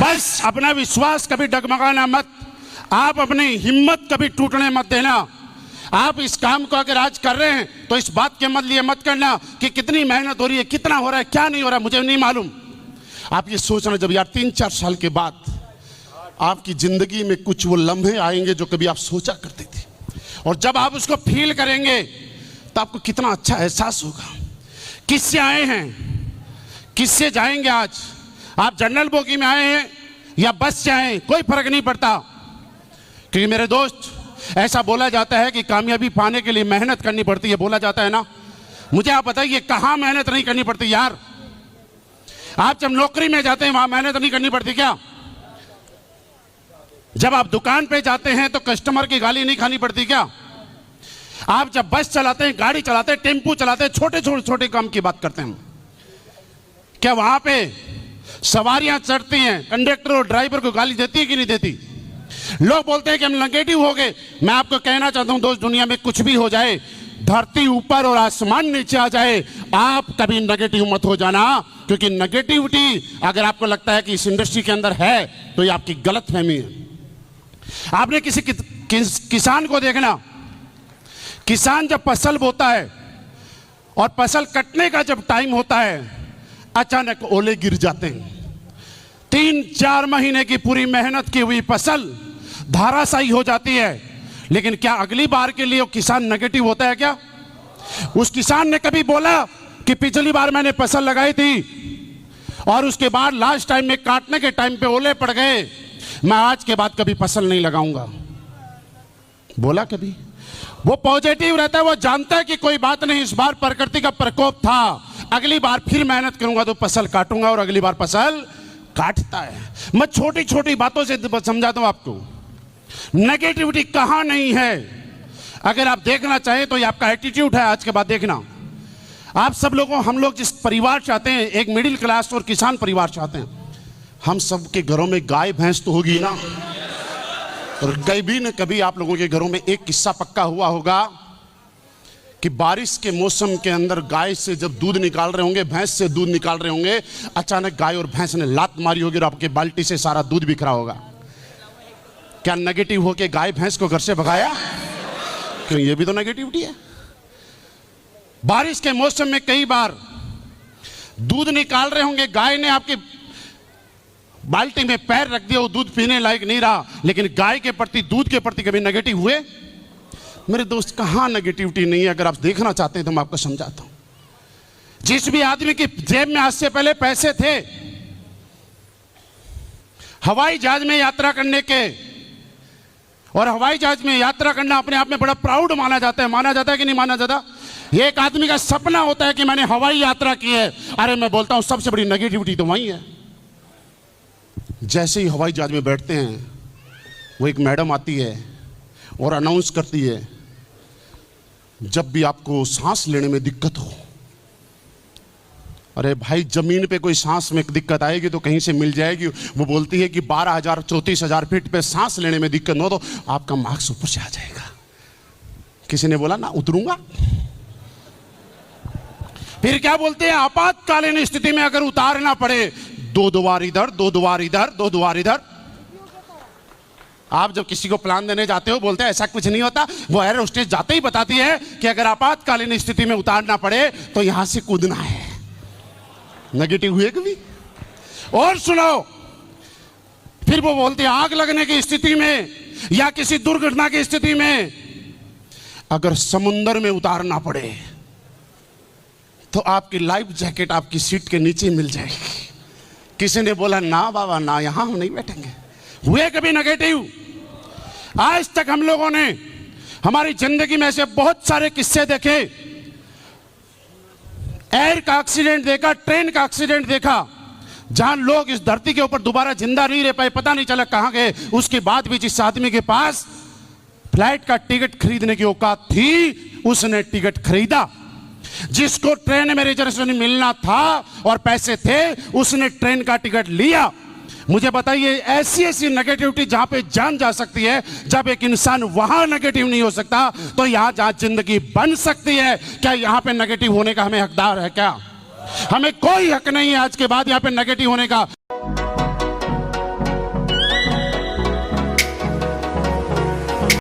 बस अपना विश्वास कभी डगमगाना मत, आप अपनी हिम्मत कभी टूटने मत देना। आप इस काम को अगर आज कर रहे हैं तो इस बात के लिए मत करना कि कितनी मेहनत हो रही है, कितना हो रहा है, क्या नहीं हो रहा है, मुझे नहीं मालूम। आप ये सोचना जब यार 3-4 साल के बाद आपकी जिंदगी में कुछ वो लम्हे आएंगे जो कभी आप सोचा करते थे, और जब आप उसको फील करेंगे तो आपको कितना अच्छा एहसास होगा। किससे आए हैं, किससे जाएंगे? आज आप जनरल बोगी में आए हैं या बस से आए हैं, कोई फर्क नहीं पड़ता। क्योंकि मेरे दोस्त, ऐसा बोला जाता है कि कामयाबी पाने के लिए मेहनत करनी पड़ती है, बोला जाता है ना। मुझे आप बताइए कहां मेहनत नहीं करनी पड़ती यार? आप जब नौकरी में जाते हैं वहां मेहनत नहीं करनी पड़ती क्या? जब आप दुकान पे जाते हैं तो कस्टमर की गाली नहीं खानी पड़ती क्या? आप जब बस चलाते हैं, गाड़ी चलाते हैं, टेम्पू चलाते हैं, छोटे काम की बात करते हैं, क्या वहां पे सवारियां चढ़ती हैं, कंडक्टर और ड्राइवर को गाली देती है कि नहीं देती? लोग बोलते हैं कि हम नेगेटिव हो गए। मैं आपको कहना चाहता हूं दोस्त, दुनिया में कुछ भी हो जाए, धरती ऊपर और आसमान नीचे आ जाए, आप कभी नेगेटिव मत हो जाना। क्योंकि नेगेटिविटी अगर आपको लगता है कि इस इंडस्ट्री के अंदर है तो ये आपकी गलतफहमी है। आपने किसी किसान को देखना, किसान जब फसल बोता है और फसल कटने का जब टाइम होता है, अचानक ओले गिर जाते हैं। 3-4 महीने की पूरी मेहनत की हुई फसल धाराशायी हो जाती है। लेकिन क्या अगली बार के लिए वो किसान नेगेटिव होता है क्या? उस किसान ने कभी बोला कि पिछली बार मैंने फसल लगाई थी और उसके बाद लास्ट टाइम में काटने के टाइम पे ओले पड़ गए, मैं आज के बाद कभी फसल नहीं लगाऊंगा? बोला कभी? वो पॉजिटिव रहता है, वो जानता है कि कोई बात नहीं, इस बार प्रकृति का प्रकोप था, अगली बार फिर मेहनत करूंगा तो फसल काटूंगा, और अगली बार फसल काटता है। मैं छोटी छोटी बातों से समझाता हूं आपको, नेगेटिविटी कहां नहीं है। अगर आप देखना चाहें तो ये आपका एटीट्यूड है। आज के बाद देखना, आप सब लोगों, हम लोग जिस परिवार चाहते हैं, एक मिडिल क्लास और किसान परिवार चाहते हैं, हम सब के घरों में गाय भैंस तो होगी ना। और कभी न कभी आप लोगों के घरों में एक किस्सा पक्का हुआ होगा कि बारिश के मौसम के अंदर गाय से जब दूध निकाल रहे होंगे, भैंस से दूध निकाल रहे होंगे, अचानक गाय और भैंस ने लात मारी होगी और आपके बाल्टी से सारा दूध बिखरा होगा। क्या नेगेटिव होके गाय भैंस को घर से भगाया? क्यों, ये भी तो नेगेटिविटी है। बारिश के मौसम में कई बार दूध निकाल रहे होंगे, गाय ने आपकी बाल्टी में पैर रख दिया, वो दूध पीने लायक नहीं रहा, लेकिन गाय के प्रति, दूध के प्रति कभी नेगेटिव हुए? मेरे दोस्त, कहां नेगेटिविटी नहीं है। अगर आप देखना चाहते हैं तो मैं आपको समझाता हूं। जिस भी आदमी की जेब में आज से पहले पैसे थे, हवाई जहाज में यात्रा करने के, और हवाई जहाज में यात्रा करना अपने आप में बड़ा प्राउड माना जाता है। माना जाता है कि नहीं माना जाता? ये एक आदमी का सपना होता है कि मैंने हवाई यात्रा की है। अरे मैं बोलता हूं सबसे बड़ी नेगेटिविटी तो वही है। जैसे ही हवाई जहाज में बैठते हैं, वो एक मैडम आती है और अनाउंस करती है, जब भी आपको सांस लेने में दिक्कत हो, अरे भाई जमीन पे कोई सांस में दिक्कत आएगी तो कहीं से मिल जाएगी। वो बोलती है कि 12,000 34,000 फीट पे सांस लेने में दिक्कत हो तो आपका मार्क्स ऊपर से आ जाएगा। किसी ने बोला ना उतरूंगा। फिर क्या बोलते हैं, आपातकालीन स्थिति में अगर उतारना पड़े, 2 द्वार इधर, 2 द्वार इधर, 2 द्वार इधर। आप जब किसी को प्लान देने जाते हो, बोलते हैं ऐसा कुछ नहीं होता। वो एयर होस्टेस जाते ही बताती है कि अगर आपातकालीन स्थिति में उतारना पड़े तो यहां से कूदना है। नेगेटिव हुए कभी? और सुनो, फिर वो बोलते हैं आग लगने की स्थिति में या किसी दुर्घटना की स्थिति में अगर समुद्र में उतारना पड़े तो आपकी लाइफ जैकेट आपकी सीट के नीचे मिल जाएगी। किसी ने बोला ना बाबा ना, यहां हम नहीं बैठेंगे। हुए कभी नेगेटिव? आज तक हम लोगों ने हमारी जिंदगी में ऐसे बहुत सारे किस्से देखे। एयर का एक्सीडेंट देखा, ट्रेन का एक्सीडेंट देखा, जहां लोग इस धरती के ऊपर दोबारा जिंदा नहीं रह पाए, पता नहीं चला कहां गए। उसके बाद भी जिस आदमी के पास फ्लाइट का टिकट खरीदने की औकात थी, उसने टिकट खरीदा। जिसको ट्रेन में रिजर्वेशन मिलना था और पैसे थे, उसने ट्रेन का टिकट लिया। मुझे बताइए, ऐसी ऐसी नेगेटिविटी जहां पे जान जा सकती है, जब एक इंसान वहां नेगेटिव नहीं हो सकता, तो यहां जहां जिंदगी बन सकती है, क्या यहां पे नेगेटिव होने का हमें हकदार है क्या? हमें कोई हक नहीं है आज के बाद यहां पे नेगेटिव होने का।